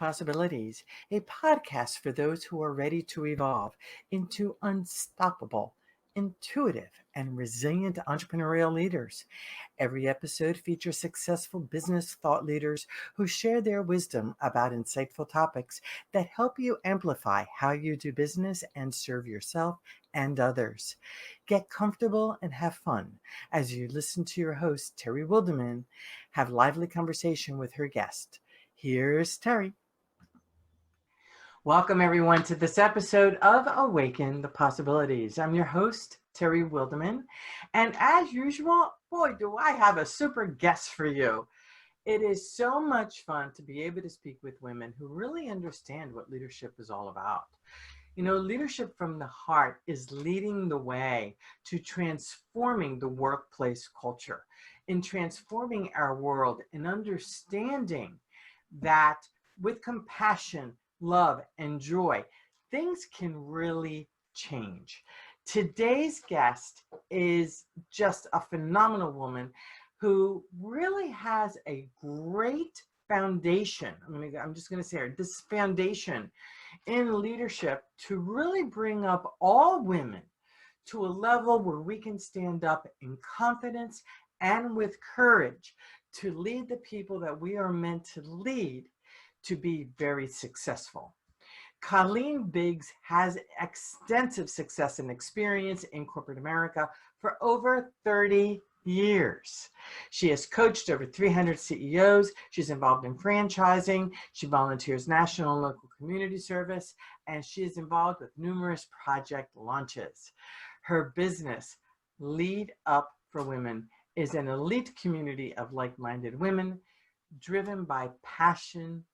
Possibilities, a podcast for those who are ready to evolve into unstoppable, intuitive, and resilient entrepreneurial leaders. Every episode features successful business thought leaders who share their wisdom about insightful topics that help you amplify how you do business and serve yourself and others. Get comfortable and have fun as you listen to your host, Terry Wildemann, have lively conversation with her guest. Here's Terry. Welcome, everyone, to this episode of Awaken the Possibilities. I'm your host, Terry Wildemann, and as usual, boy, do I have a super guest for you. It is so much fun to be able to speak with women who really understand what leadership is all about. You know, leadership from the heart is leading the way to transforming the workplace culture, in transforming our world, and understanding that with compassion, love, and joy, things can really change. Today's guest is just a phenomenal woman who really has a great foundation. I'm just going to say her, this foundation in leadership to really bring up all women to a level where we can stand up in confidence and with courage to lead the people that we are meant to lead to be very successful. Colleen Biggs has extensive success and experience in corporate America for over 30 years. She has coached over 300 CEOs. She's involved in franchising. She volunteers national and local community service, and she is involved with numerous project launches. Her business, Lead Up for Women, is an elite community of like-minded women driven by passion,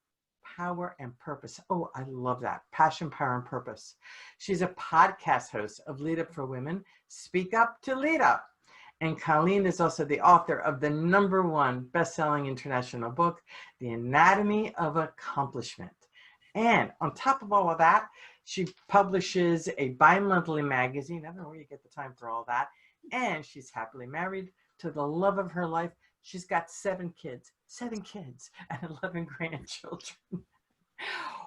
power, and purpose. Oh, I love that. Passion, power, and purpose. She's a podcast host of Lead Up for Women, Speak Up to Lead Up. And Colleen is also the author of the #1 best-selling international book, The Anatomy of Accomplishment. And on top of all of that, she publishes a bi-monthly magazine. I don't know where you get the time for all that. And she's happily married to the love of her life. She's got 7 kids, and 11 grandchildren.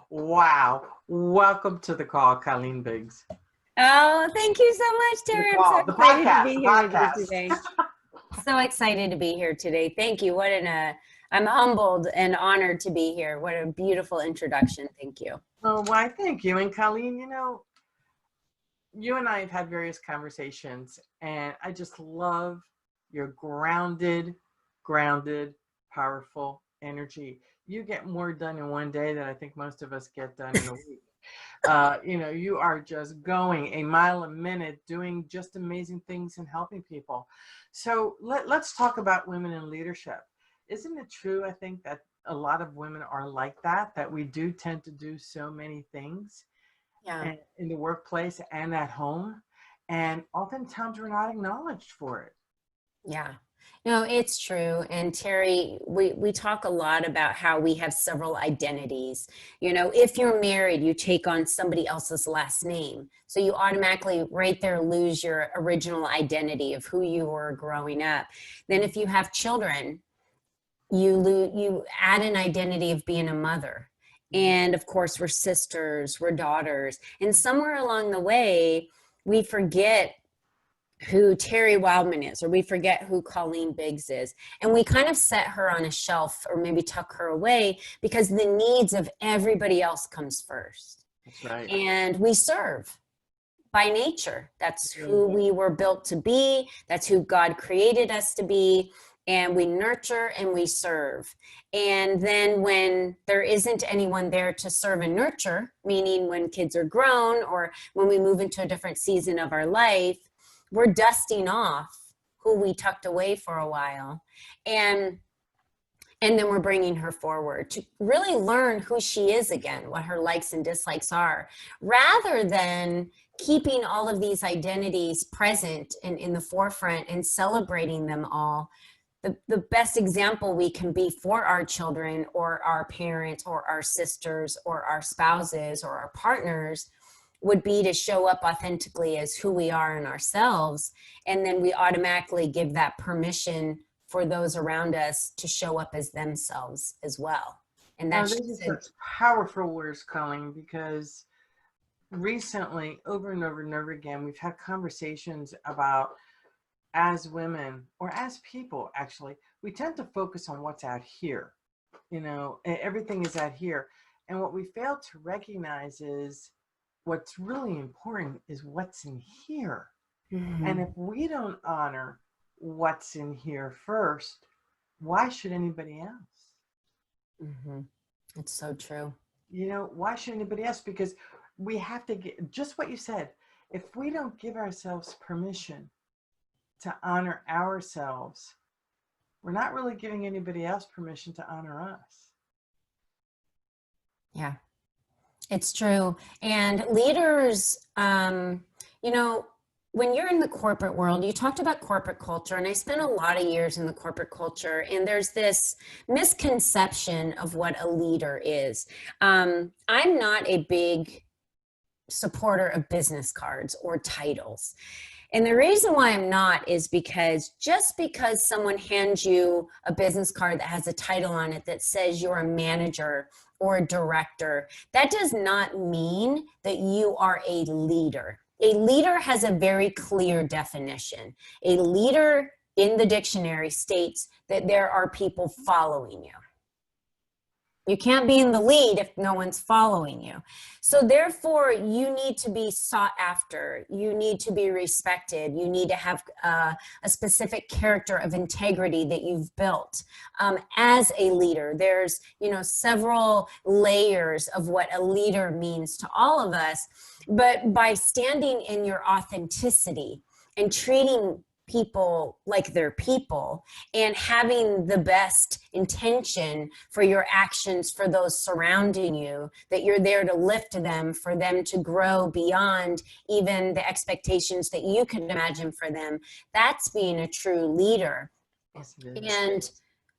Wow. Welcome to the call, Colleen Biggs. Oh, thank you so much, Terry. I'm so excited to be here with you today. So excited to be here today. Thank you. I'm humbled and honored to be here. What a beautiful introduction. Thank you. Oh, why, thank you. And Colleen, you know, you and I have had various conversations, and I just love your grounded, powerful energy. You get more done in one day than I think most of us get done in a week. You know, you are just going a mile a minute, doing just amazing things and helping people. So let's talk about women in leadership. Isn't it true, I think, that a lot of women are like that we do tend to do so many things in the workplace and at home, and oftentimes we're not acknowledged for it. Yeah. No, it's true. And Terry, we talk a lot about how we have several identities. You know, if you're married, you take on somebody else's last name. So you automatically right there lose your original identity of who you were growing up. Then if you have children, you add an identity of being a mother. And of course, we're sisters, we're daughters. And somewhere along the way, we forget who Terry Wildemann is, or we forget who Colleen Biggs is. And we kind of set her on a shelf or maybe tuck her away because the needs of everybody else comes first. That's right. And we serve by nature. That's who we were built to be. That's who God created us to be. And we nurture and we serve. And then when there isn't anyone there to serve and nurture, meaning when kids are grown or when we move into a different season of our life, we're dusting off who we tucked away for a while. And then we're bringing her forward to really learn who she is again, what her likes and dislikes are, rather than keeping all of these identities present and in the forefront and celebrating them all. The best example we can be for our children or our parents or our sisters or our spouses or our partners would be to show up authentically as who we are in ourselves. And then we automatically give that permission for those around us to show up as themselves as well. And Oh, that's these just are such powerful words, Colleen, because recently, over and over and over again, we've had conversations about, as women or as people, actually, we tend to focus on what's out here. Everything is out here. And what we fail to recognize is what's really important is what's in here. And if we don't honor what's in here first, why should anybody else? It's so true. Why should anybody else? Because we have to get just what you said. If we don't give ourselves permission to honor ourselves, we're not really giving anybody else permission to honor us. Yeah, it's true. And leaders, when you're in the corporate world, you talked about corporate culture, and I spent a lot of years in the corporate culture, and there's this misconception of what a leader is. I'm not a big supporter of business cards or titles. And the reason why I'm not is because just because someone hands you a business card that has a title on it that says you're a manager or a director, that does not mean that you are a leader. A leader has a very clear definition. A leader in the dictionary states that there are people following you. You can't be in the lead if no one's following you. So therefore, you need to be sought after. You need to be respected. You need to have a specific character of integrity that you've built as a leader. There's, several layers of what a leader means to all of us. But by standing in your authenticity and treating people like they're people and having the best intention for your actions for those surrounding you, that you're there to lift them, for them to grow beyond even the expectations that you could imagine for them, that's being a true leader. Yes, it is. And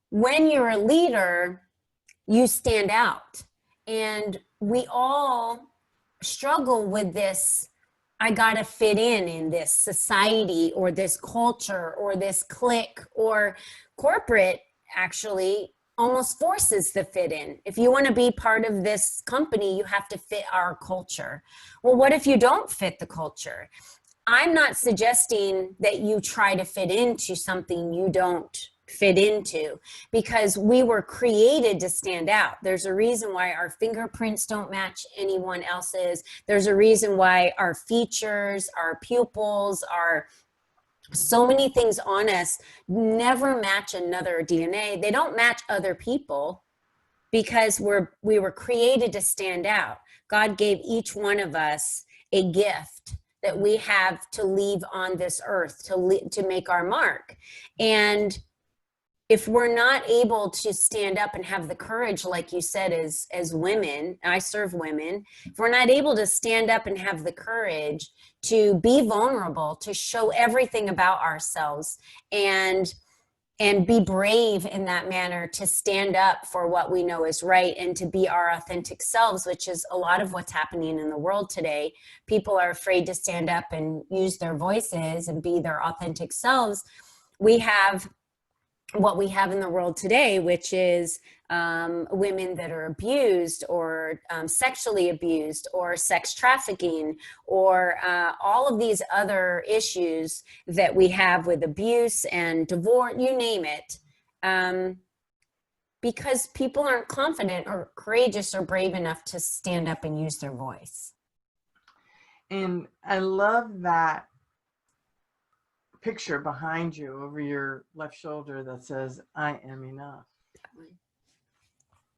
when you're a leader, you stand out. And we all struggle with this, I got to fit in this society or this culture or this clique, or corporate actually almost forces the fit in. If you want to be part of this company, you have to fit our culture. Well, what if you don't fit the culture? I'm not suggesting that you try to fit into something you don't fit into, because we were created to stand out. There's a reason why our fingerprints don't match anyone else's. There's a reason why our features, our pupils, our so many things on us never match another DNA. They don't match other people because we were created to stand out. God gave each one of us a gift that we have to leave on this earth, to make our mark. And if we're not able to stand up and have the courage, like you said, as women, I serve women, if we're not able to stand up and have the courage to be vulnerable, to show everything about ourselves, and be brave in that manner, to stand up for what we know is right and to be our authentic selves, which is a lot of what's happening in the world today. People are afraid to stand up and use their voices and be their authentic selves. We have what we have in the world today, which is women that are abused or sexually abused or sex trafficking, or all of these other issues that we have with abuse and divorce, you name it, because people aren't confident or courageous or brave enough to stand up and use their voice. And I love that picture behind you over your left shoulder that says, I am enough.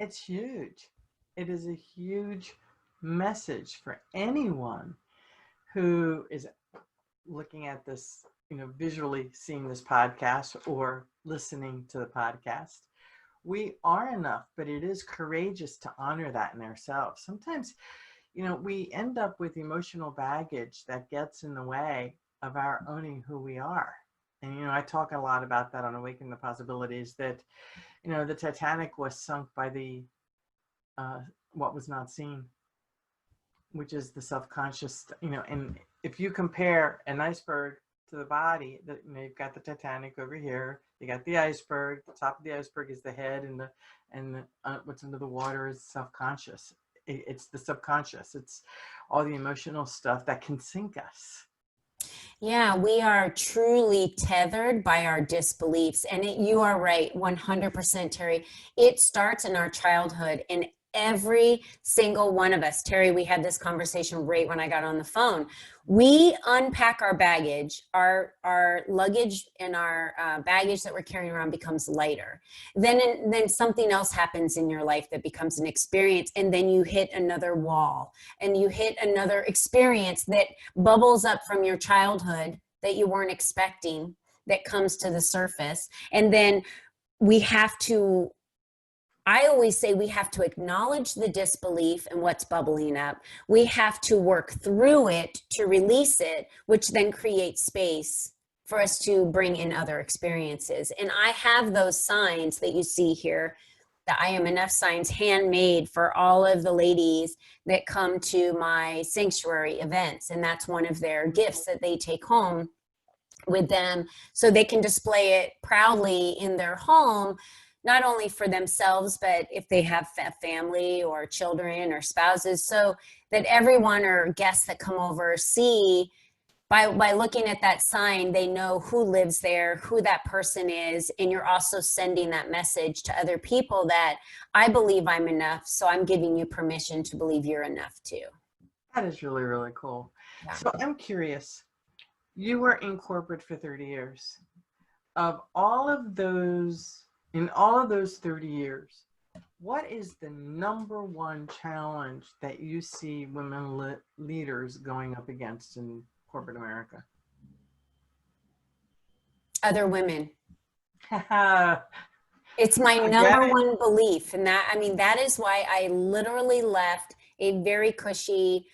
It's huge. It is a huge message for anyone who is looking at this, visually seeing this podcast or listening to the podcast. We are enough, but it is courageous to honor that in ourselves. Sometimes, we end up with emotional baggage that gets in the way of our owning who we are. And, I talk a lot about that on Awaken the Possibilities, that, the Titanic was sunk by the, what was not seen, which is the self-conscious, and if you compare an iceberg to the body. You've got the Titanic over here. You got the iceberg. The top of the iceberg is the head, and what's under the water is self-conscious. It's the subconscious. It's all the emotional stuff that can sink us. Yeah, we are truly tethered by our disbeliefs. And you are right, 100%, Terry. It starts in our childhood, and every single one of us. Terry, we had this conversation right when I got on the phone. We unpack our baggage, our luggage and our baggage that we're carrying around becomes lighter. Then something else happens in your life that becomes an experience, and then you hit another wall, and you hit another experience that bubbles up from your childhood that you weren't expecting, that comes to the surface. And then I always say we have to acknowledge the disbelief and what's bubbling up. We have to work through it to release it, which then creates space for us to bring in other experiences. And I have those signs that you see here, the I Am Enough signs, handmade for all of the ladies that come to my sanctuary events. And that's one of their gifts that they take home with them, so they can display it proudly in their home, not only for themselves, but if they have family or children or spouses, so that everyone or guests that come over see, by looking at that sign, they know who lives there, who that person is. And you're also sending that message to other people that I believe I'm enough, so I'm giving you permission to believe you're enough too. That is really, really cool. Yeah. So I'm curious, you were in corporate for 30 years. In all of those 30 years, what is the number one challenge that you see women leaders going up against in corporate America? Other women. It's my number one belief. And that is why I literally left a very cushy,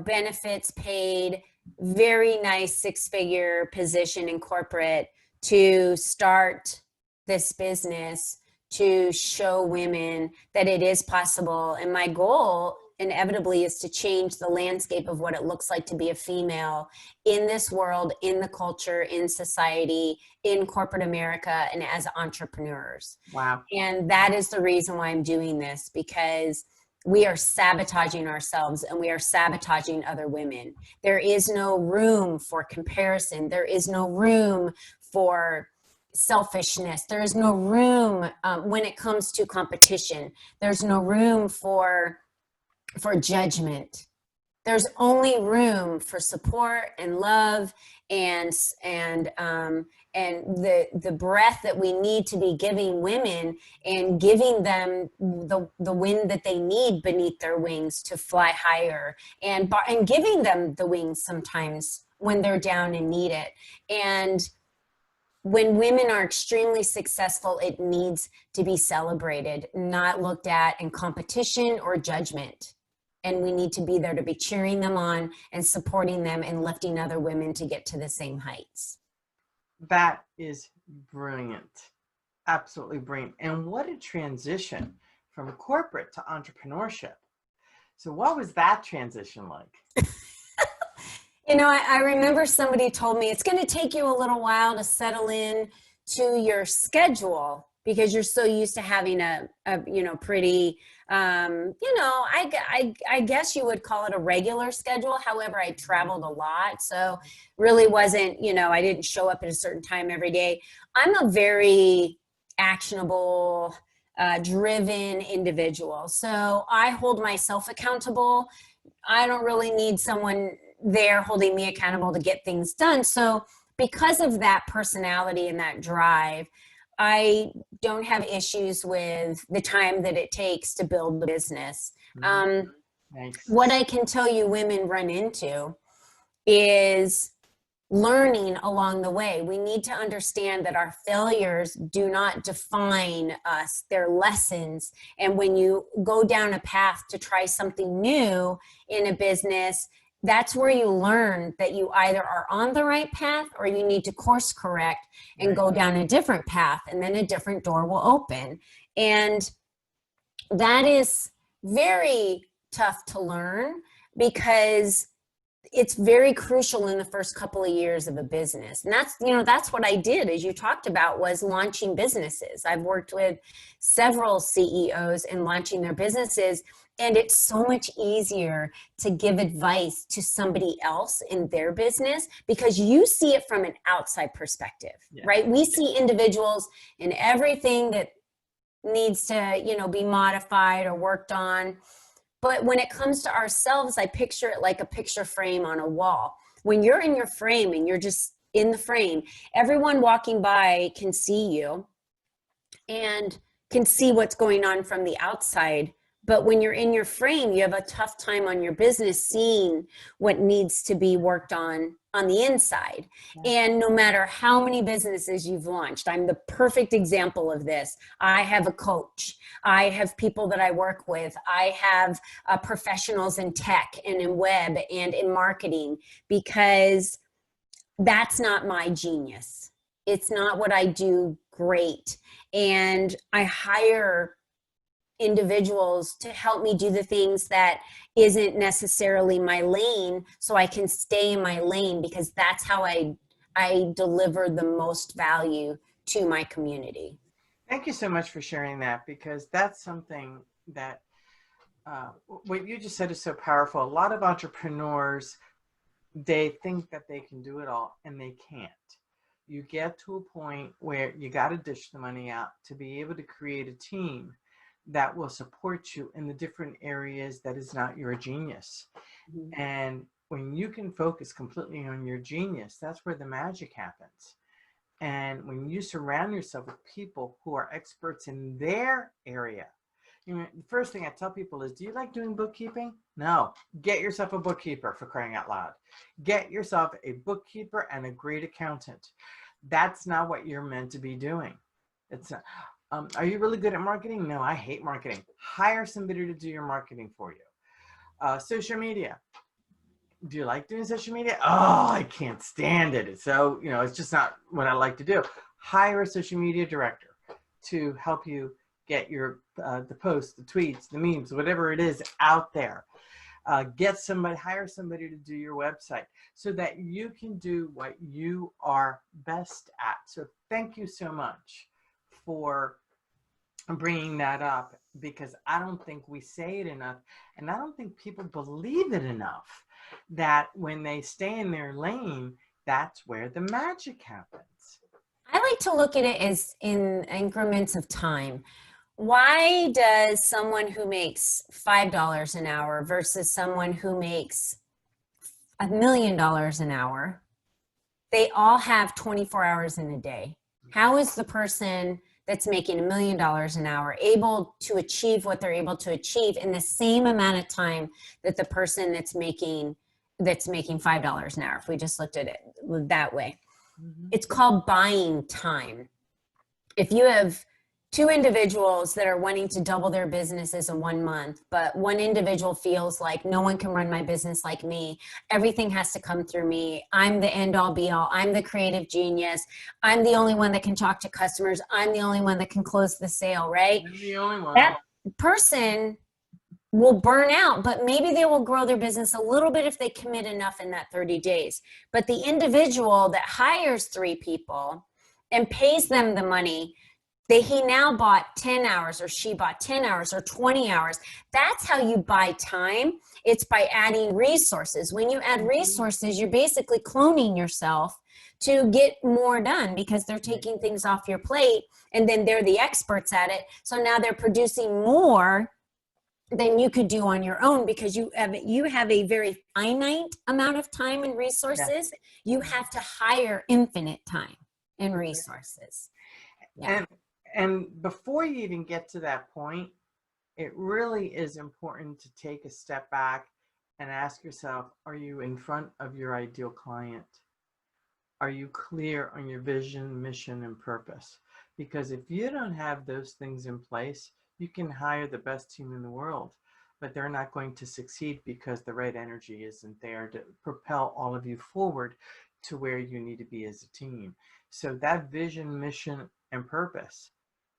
benefits paid, very nice 6-figure position in corporate to start this business, to show women that it is possible. And my goal inevitably is to change the landscape of what it looks like to be a female in this world, in the culture, in society, in corporate America, and as entrepreneurs. Wow. And that is the reason why I'm doing this, because we are sabotaging ourselves and we are sabotaging other women. There is no room for comparison. There is no room for selfishness. There is no room when it comes to competition. There's no room for judgment. There's only room for support and love and the breath that we need to be giving women, and giving them the wind that they need beneath their wings to fly higher, and giving them the wings sometimes when they're down and need it. And when women are extremely successful, it needs to be celebrated, not looked at in competition or judgment. And we need to be there to be cheering them on and supporting them and lifting other women to get to the same heights. That is brilliant. Absolutely brilliant. And what a transition from corporate to entrepreneurship. So what was that transition like? I remember somebody told me it's going to take you a little while to settle in to your schedule, because you're so used to having a pretty, I guess you would call it a regular schedule. However, I traveled a lot. So really wasn't, I didn't show up at a certain time every day. I'm a very actionable, driven individual. So I hold myself accountable. I don't really need someone there holding me accountable to get things done. So because of that personality and that drive, I don't have issues with the time that it takes to build the business. Nice. What I can tell you women run into is learning along the way. We need to understand that our failures do not define us, they're lessons. And when you go down a path to try something new in a business, that's where you learn that you either are on the right path or you need to course correct and go down a different path, and then a different door will open. And that is very tough to learn, because it's very crucial in the first couple of years of a business. And that's, that's what I did, as you talked about, was launching businesses. I've worked with several CEOs in launching their businesses, and it's so much easier to give advice to somebody else in their business because you see it from an outside perspective, right? We see individuals in everything that needs to, be modified or worked on. But when it comes to ourselves, I picture it like a picture frame on a wall. When you're in your frame and you're just in the frame, everyone walking by can see you and can see what's going on from the outside. But when you're in your frame, you have a tough time on your business seeing what needs to be worked on the inside. And no matter how many businesses you've launched, I'm the perfect example of this. I have a coach. I have people that I work with. I have professionals in tech and in web and in marketing, because that's not my genius. It's not what I do great. And I hire individuals to help me do the things that isn't necessarily my lane, so I can stay in my lane, because that's how I deliver the most value to my community. Thank you so much for sharing that, because that's something that what you just said is so powerful. A lot of entrepreneurs, they think that they can do it all, and they can't. You get to a point where you got to dish the money out to be able to create a team that will support you in the different areas that is not your genius. Mm-hmm. And when you can focus completely on your genius, that's where the magic happens. And when you surround yourself with people who are experts in their area, the first thing I tell people is, do you like doing bookkeeping? No. Get yourself a bookkeeper, for crying out loud. Get yourself a bookkeeper and a great accountant. That's not what you're meant to be doing. It's not. Are you really good at marketing? No, I hate marketing. Hire somebody to do your marketing for you. Social media. Do you like doing social media? Oh, I can't stand it. It's so, it's just not what I like to do. Hire a social media director to help you get your the posts, the tweets, the memes, whatever it is out there. Hire somebody to do your website so that you can do what you are best at. So thank you so much for bringing that up, because I don't think we say it enough, and I don't think people believe it enough, that when they stay in their lane, that's where the magic happens. I like to look at it as in increments of time. Why does someone who makes $5 an hour versus someone who makes $1 million an hour, they all have 24 hours in a day? How is the person that's making $1 million an hour able to achieve what they're able to achieve in the same amount of time that the person that's making $5 an hour, if we just looked at it that way? Mm-hmm. It's called buying time. If you have two individuals that are wanting to double their businesses in 1 month, but one individual feels like, no one can run my business like me. Everything has to come through me. I'm the end all be all. I'm the creative genius. I'm the only one that can talk to customers. I'm the only one that can close the sale, right? I'm the only one. That person will burn out, but maybe they will grow their business a little bit if they commit enough in that 30 days. But the individual that hires 3 people and pays them the money, he now bought 10 hours, or she bought 10 hours or 20 hours. That's how you buy time. It's by adding resources. When you add resources, you're basically cloning yourself to get more done, because they're taking things off your plate, and then they're the experts at it. So now they're producing more than you could do on your own, because you have a very finite amount of time and resources. Yeah. You have to hire infinite time and resources. Yeah. And before you even get to that point, it really is important to take a step back and ask yourself, are you in front of your ideal client? Are you clear on your vision, mission, and purpose? Because if you don't have those things in place, you can hire the best team in the world, but they're not going to succeed because the right energy isn't there to propel all of you forward to where you need to be as a team. So that vision, mission, and purpose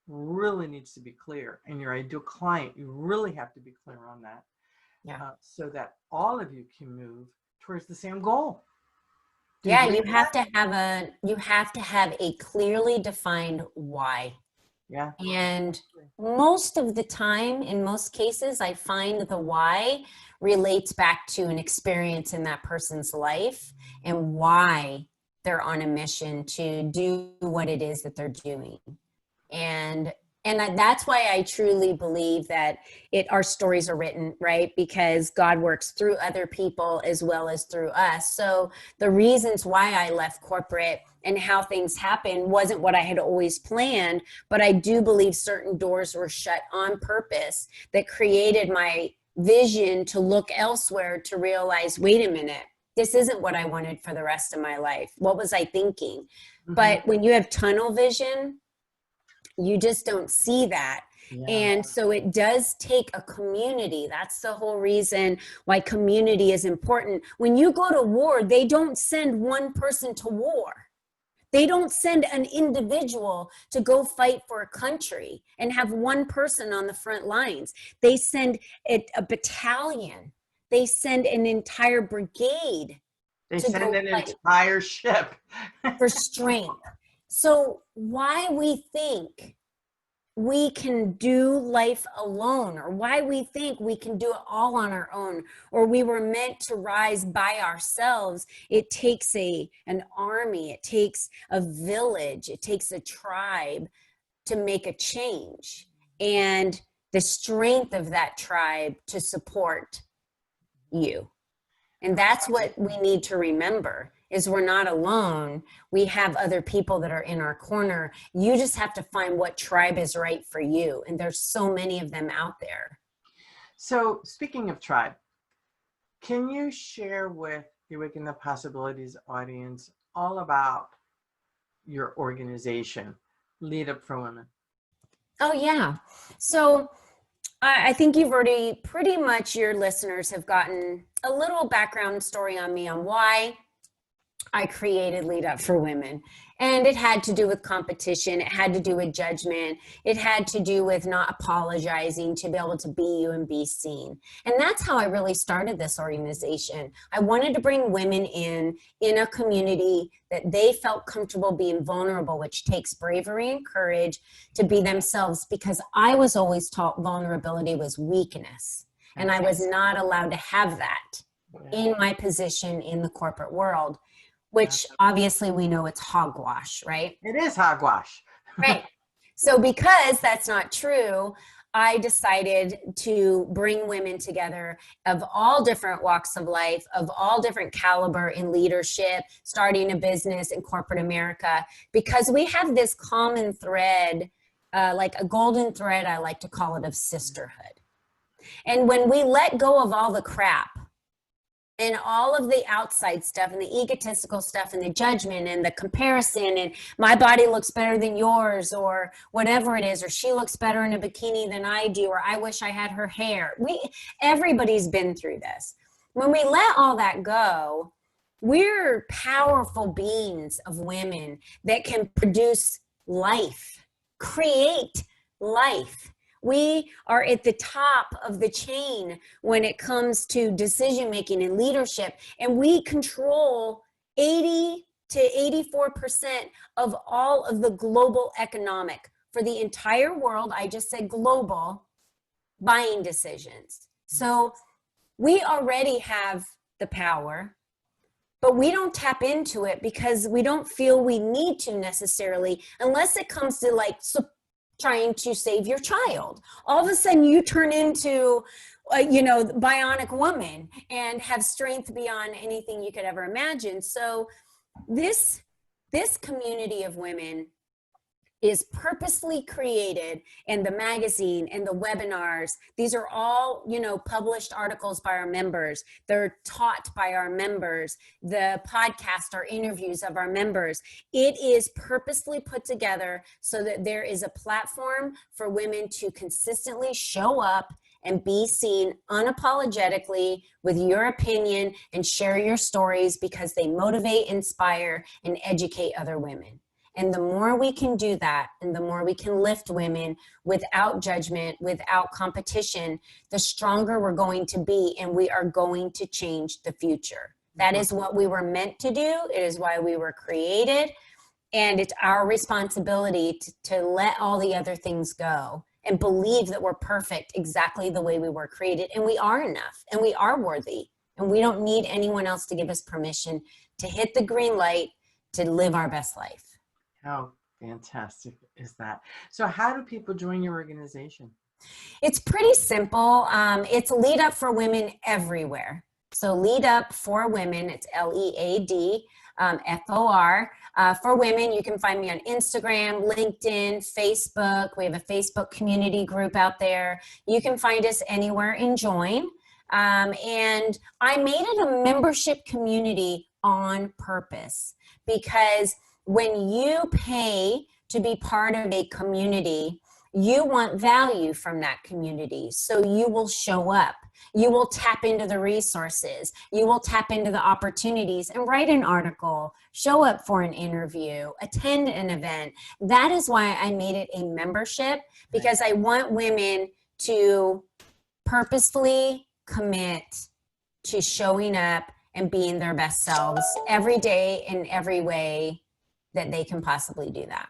really needs to be clear. And your ideal client, you really have to be clear on that. Yeah. So that all of you can move towards the same goal. Yeah, you have to have a clearly defined why. Yeah. And most of the time, in most cases, I find the why relates back to an experience in that person's life and why they're on a mission to do what it is that they're doing. And that's why I truly believe that our stories are written, right? Because God works through other people as well as through us. So the reasons why I left corporate and how things happened wasn't what I had always planned, but I do believe certain doors were shut on purpose that created my vision to look elsewhere, to realize, wait a minute, this isn't what I wanted for the rest of my life. What was I thinking? Mm-hmm. But when you have tunnel vision, you just don't see that. Yeah. And so it does take a community. That's the whole reason why community is important. When you go to war, they don't send one person to war. They don't send an individual to go fight for a country and have one person on the front lines. They send a battalion. They send an entire brigade. They send an entire ship for strength. So why we think we can do life alone, or why we think we can do it all on our own, or we were meant to rise by ourselves, it takes an army, it takes a village, it takes a tribe to make a change, and the strength of that tribe to support you. And that's what we need to remember, is we're not alone. We have other people that are in our corner. You just have to find what tribe is right for you. And there's so many of them out there. So speaking of tribe, can you share with the Awaken the Possibilities audience all about your organization, Lead Up for Women? Oh, yeah. So I think you've already pretty much, your listeners have gotten a little background story on me on why I created Lead Up for Women. And it had to do with competition. It had to do with judgment. It had to do with not apologizing, to be able to be you and be seen. And that's how I really started this organization. I wanted to bring women in a community that they felt comfortable being vulnerable, which takes bravery and courage to be themselves, because I was always taught vulnerability was weakness. And I was not allowed to have that in my position in the corporate world, which obviously we know it's hogwash, right? It is hogwash. Right. So because that's not true, I decided to bring women together of all different walks of life, of all different caliber in leadership, starting a business in corporate America, because we have this common thread, like a golden thread, I like to call it, of sisterhood. And when we let go of all the crap and all of the outside stuff and the egotistical stuff and the judgment and the comparison and my body looks better than yours, or whatever it is, or she looks better in a bikini than I do, or I wish I had her hair. Everybody's been through this. When we let all that go, we're powerful beings of women that can produce life, create life. We are at the top of the chain when it comes to decision making and leadership, and we control 80 to 84% of all of the global economic for the entire world. I just said global buying decisions. So we already have the power, but we don't tap into it because we don't feel we need to necessarily, unless it comes to like trying to save your child. All of a sudden you turn into, bionic woman and have strength beyond anything you could ever imagine. So this community of women is purposely created, and the magazine and the webinars, these are all, published articles by our members. They're taught by our members. The podcast are interviews of our members. It is purposely put together so that there is a platform for women to consistently show up and be seen unapologetically with your opinion and share your stories, because they motivate, inspire, and educate other women. And the more we can do that, and the more we can lift women without judgment, without competition, the stronger we're going to be, and we are going to change the future. That is what we were meant to do. It is why we were created. And it's our responsibility to let all the other things go and believe that we're perfect exactly the way we were created. And we are enough and we are worthy. And we don't need anyone else to give us permission to hit the green light to live our best life. How fantastic is that? So how do people join your organization? It's pretty simple. It's Lead Up for Women everywhere. So Lead Up for Women, it's LEAD. FOR. For women, you can find me on Instagram, LinkedIn, Facebook. We have a Facebook community group out there. You can find us anywhere and join. And I made it a membership community on purpose, because when you pay to be part of a community, you want value from that community. So you will show up. You will tap into the resources. You will tap into the opportunities and write an article, show up for an interview, attend an event. That is why I made it a membership, because I want women to purposefully commit to showing up and being their best selves every day in every way that they can possibly do that.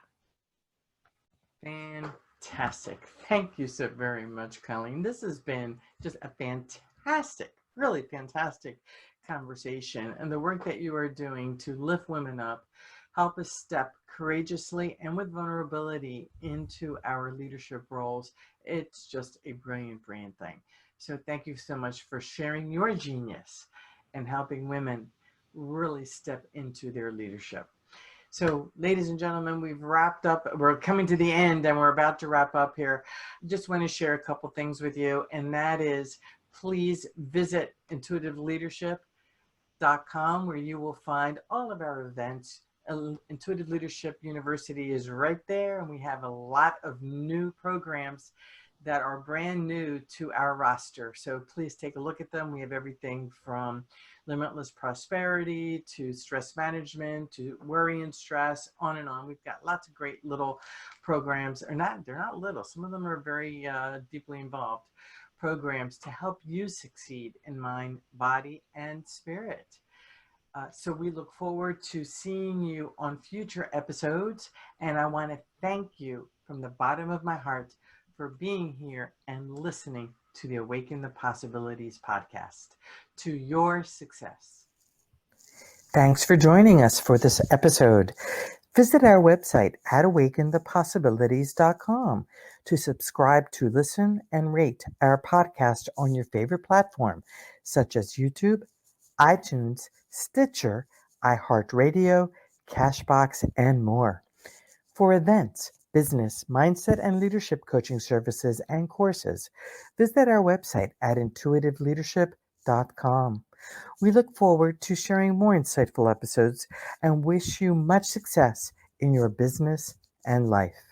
Fantastic. Thank you so very much, Colleen. This has been just a fantastic, really fantastic conversation. And the work that you are doing to lift women up, help us step courageously and with vulnerability into our leadership roles. It's just a brilliant, brilliant thing. So thank you so much for sharing your genius and helping women really step into their leadership. So, ladies and gentlemen, we've wrapped up. We're coming to the end and we're about to wrap up here. I just want to share a couple things with you, and that is, please visit intuitiveleadership.com, where you will find all of our events. Intuitive Leadership University is right there, and we have a lot of new programs that are brand new to our roster. So please take a look at them. We have everything from limitless prosperity to stress management to worry and stress, on and on. We've got lots of great little programs. They're not little. Some of them are very deeply involved programs to help you succeed in mind, body, and spirit. So we look forward to seeing you on future episodes. And I want to thank you from the bottom of my heart for being here and listening to the Awaken the Possibilities podcast. To your success. Thanks for joining us for this episode. Visit our website at awakenthepossibilities.com to subscribe to listen and rate our podcast on your favorite platform, such as YouTube, iTunes, Stitcher, iHeartRadio, Cashbox, and more. For events, business, mindset, and leadership coaching services and courses, visit our website at intuitiveleadership.com. We look forward to sharing more insightful episodes and wish you much success in your business and life.